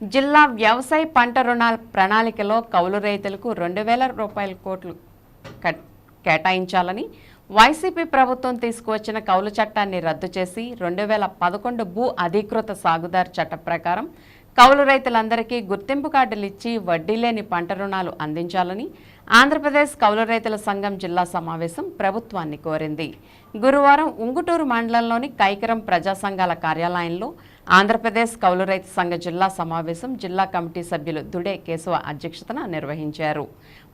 జిల్లా వ్యవసాయ పంట రుణాల ప్రణాళికలో కౌలు రైతులకు 2,000 రూపాయల కోట్లు కేటాయించాలని వైసీపీ ప్రభుత్వం తీసుకువచ్చిన కౌలు చట్టాన్ని రద్దు చేసి 2011 భూ అధికృత సాగుదారు చట్టం ప్రకారం కౌలు రైతులందరికీ గుర్తింపు కార్డులు ఇచ్చి వడ్డీ లేని పంట రుణాలు అందించాలని ఆంధ్రప్రదేశ్ కౌలు రైతుల సంఘం జిల్లా సమావేశం ప్రభుత్వాన్ని కోరింది. గురువారం ఉంగుటూరు మండలంలోని కైకరం ప్రజా సంఘాల కార్యాలయంలో ఆంధ్రప్రదేశ్ కౌలు రైతు సంఘ జిల్లా సమావేశం జిల్లా కమిటీ సభ్యులు దుడే కేశవ అధ్యక్షతన నిర్వహించారు.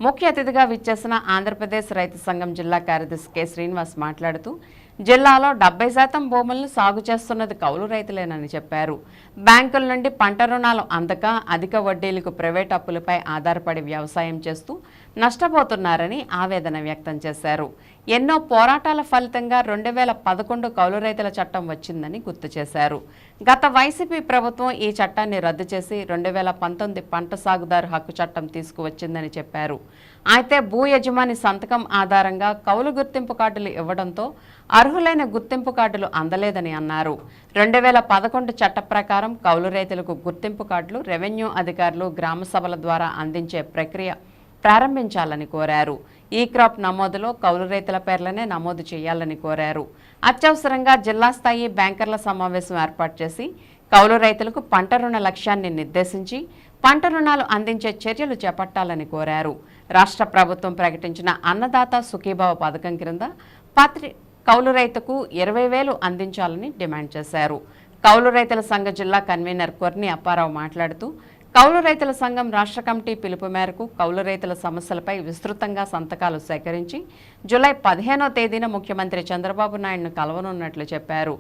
ముఖ్య అతిథిగా విచ్చేసిన ఆంధ్రప్రదేశ్ రైతు సంఘం జిల్లా కార్యదర్శి కె శ్రీనివాస్ మాట్లాడుతూ జిల్లాలో 70% భూములను సాగు చేస్తున్నది కౌలు రైతులేనని చెప్పారు. బ్యాంకుల నుండి పంట రుణాలు అందక అధిక వడ్డీలకు ప్రైవేట్ అప్పులపై ఆధారపడి వ్యవసాయం చేస్తూ నష్టపోతున్నారని ఆవేదన వ్యక్తం చేశారు. ఎన్నో పోరాటాల ఫలితంగా 2011 కౌలు రైతుల చట్టం వచ్చిందని గుర్తు చేశారు. గత వైసీపీ ప్రభుత్వం ఈ చట్టాన్ని రద్దు చేసి 2019 పంట సాగుదారు హక్కు చట్టం తీసుకువచ్చిందని చెప్పారు. అయితే భూ యజమాని సంతకం ఆధారంగా కౌలు గుర్తింపు కార్డులు ఇవ్వడంతో అర్హులైన గుర్తింపు కార్డులు అందలేదని అన్నారు. 2011 చట్ట ప్రకారం కౌలు రైతులకు గుర్తింపు కార్డులు రెవెన్యూ అధికారులు గ్రామ సభల ద్వారా అందించే ప్రక్రియ ప్రారంభించాలని కోరారు. ఈ క్రాప్ నమోదులో కౌలు రైతుల పేర్లనే నమోదు చేయాలని కోరారు. అత్యవసరంగా జిల్లా స్థాయి బ్యాంకర్ల సమావేశం ఏర్పాటు చేసి కౌలు రైతులకు పంట రుణ లక్ష్యాన్ని నిర్దేశించి పంట రుణాలు అందించే చర్యలు చేపట్టాలని కోరారు. రాష్ట్ర ప్రభుత్వం ప్రకటించిన అన్నదాత సుఖీభావ పథకం క్రింద కౌలు రైతుకు 20,000 అందించాలని డిమాండ్ చేశారు. కౌలు రైతుల సంఘ జిల్లా కన్వీనర్ కొర్ని అప్పారావు మాట్లాడుతూ కౌలు రైతుల సంఘం రాష్ట్ర కమిటీ పిలుపు మేరకు కౌలు రైతుల సమస్యలపై విస్తృతంగా సంతకాలు సేకరించి జూలై 15వ తేదీన ముఖ్యమంత్రి చంద్రబాబు నాయుడును కలవనున్నట్లు చెప్పారు.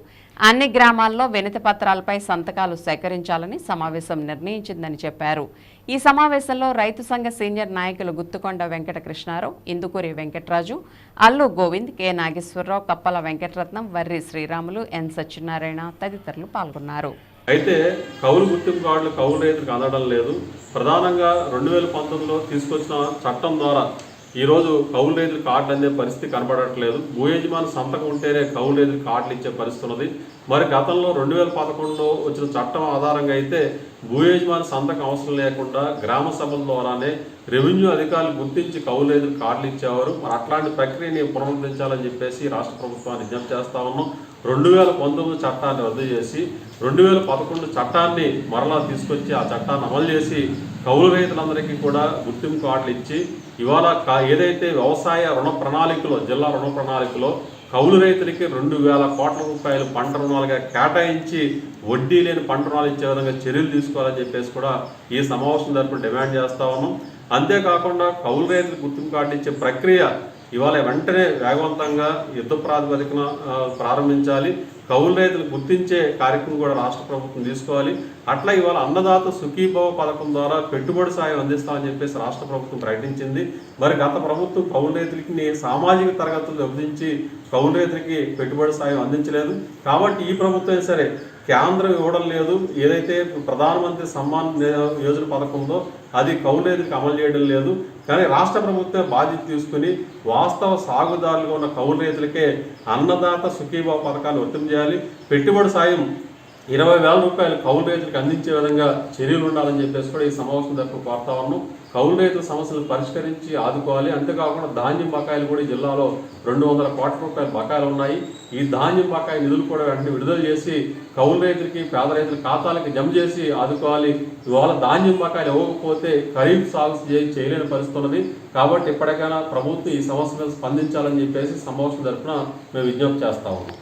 అన్ని గ్రామాల్లో వినతి పత్రాలపై సంతకాలు సేకరించాలని సమావేశం నిర్ణయించిందని చెప్పారు. ఈ సమావేశంలో రైతు సంఘ సీనియర్ నాయకులు గుత్తుకొండ వెంకట కృష్ణారావు, ఇందుకూరి వెంకటరాజు, అల్లు గోవింద్, కె నాగేశ్వరరావు, కప్పల వెంకటరత్నం, వర్రి శ్రీరాములు, ఎన్ సత్యనారాయణ తదితరులు పాల్గొన్నారు. అయితే కౌలు గుర్తింపు కార్డులు కౌలు రైతులకు అందడం లేదు. ప్రధానంగా 2019లో తీసుకొచ్చిన చట్టం ద్వారా ఈరోజు కౌలు రైతులు కార్డులు అందే పరిస్థితి కనబడట్లేదు. భూ యజమాని సంతకం ఉంటేనే కౌలు రైతులు కార్డులు ఇచ్చే పరిస్థితి ఉన్నది. మరి గతంలో 2011లో వచ్చిన చట్టం ఆధారంగా అయితే భూ యజమాని సంతకం అవసరం లేకుండా గ్రామ సభల ద్వారానే రెవెన్యూ అధికారులు గుర్తించి కౌలు రైతులు కార్డులు ఇచ్చేవారు. మరి అట్లాంటి ప్రక్రియని పునరుద్ధరించాలని చెప్పేసి రాష్ట్ర ప్రభుత్వాన్ని విజ్ఞప్తి చేస్తా ఉన్నాం. 2019 చట్టాన్ని రద్దు చేసి 2011 చట్టాన్ని మరలా తీసుకొచ్చి ఆ చట్టాన్ని అమలు చేసి కౌలు రైతులందరికీ కూడా గుర్తింపు కార్డులు ఇచ్చి ఇవాళ ఏదైతే వ్యవసాయ రుణ ప్రణాళికలో జిల్లా రుణ ప్రణాళికలో కౌలు రైతులకి 2,000 కోట్ల రూపాయలు పంట రుణాలుగా కేటాయించి వడ్డీ లేని పంట రుణాలు ఇచ్చే విధంగా చర్యలు తీసుకోవాలని చెప్పేసి కూడా ఈ సమావేశం తరపున డిమాండ్ చేస్తా ఉన్నాం. అంతేకాకుండా కౌలు రైతులకు గుర్తింపు కార్డు ఇచ్చే ప్రక్రియ ఇవాళ వెంటనే వేగవంతంగా యుద్ధ ప్రాతిపదికన ప్రారంభించాలి. కౌలు రైతులు గుర్తించే కార్యక్రమం కూడా రాష్ట్ర ప్రభుత్వం తీసుకోవాలి. అట్లా ఇవాళ అన్నదాత సుఖీభావ పథకం ద్వారా పెట్టుబడి సాయం అందిస్తామని చెప్పేసి రాష్ట్ర ప్రభుత్వం ప్రకటించింది. మరి గత ప్రభుత్వం కౌలు రైతులకి సామాజిక తరగతులు విభజించి కౌలు రైతులకి పెట్టుబడి సాయం అందించలేదు. కాబట్టి ఈ ప్రభుత్వం సరే కేంద్రం ఇవ్వడం లేదు. ఏదైతే ప్రధానమంత్రి సమ్మాన్ యోజన పథకం ఉందో అది కౌలు రైతులకు అమలు చేయడం లేదు. కానీ రాష్ట్ర ప్రభుత్వం బాధ్యత తీసుకుని వాస్తవ సాగుదారులుగా ఉన్న కౌలు రైతులకే అన్నదాత సుఖీభావ పథకాన్ని వర్తింపజేయాలి. పెట్టుబడి సాయం 20,000 రూపాయలు కౌలు రైతులకు అందించే విధంగా చర్యలు ఉండాలని చెప్పేసి కూడా ఈ సమావేశం తరపున కోరుతా ఉన్నాం. కౌలు రైతుల సమస్యలను పరిష్కరించి ఆదుకోవాలి. అంతేకాకుండా ధాన్యం బకాయిలు కూడా ఈ జిల్లాలో 200 కోట్ల రూపాయల బకాయిలు ఉన్నాయి. ఈ ధాన్యం బకాయి నిధులు కూడా వెంటనే విడుదల చేసి కౌలు రైతులకి పేద రైతుల ఖాతాలకి జమ చేసి ఆదుకోవాలి. ఇవాళ ధాన్యం బకాయిలు ఇవ్వకపోతే ఖరీఫ్ సాగు చేయలేని పరిస్థితి ఉన్నది. కాబట్టి ఇప్పటికైనా ప్రభుత్వం ఈ సమస్య మీద స్పందించాలని చెప్పేసి సమావేశం తరపున మేము విజ్ఞప్తి చేస్తా ఉన్నాం.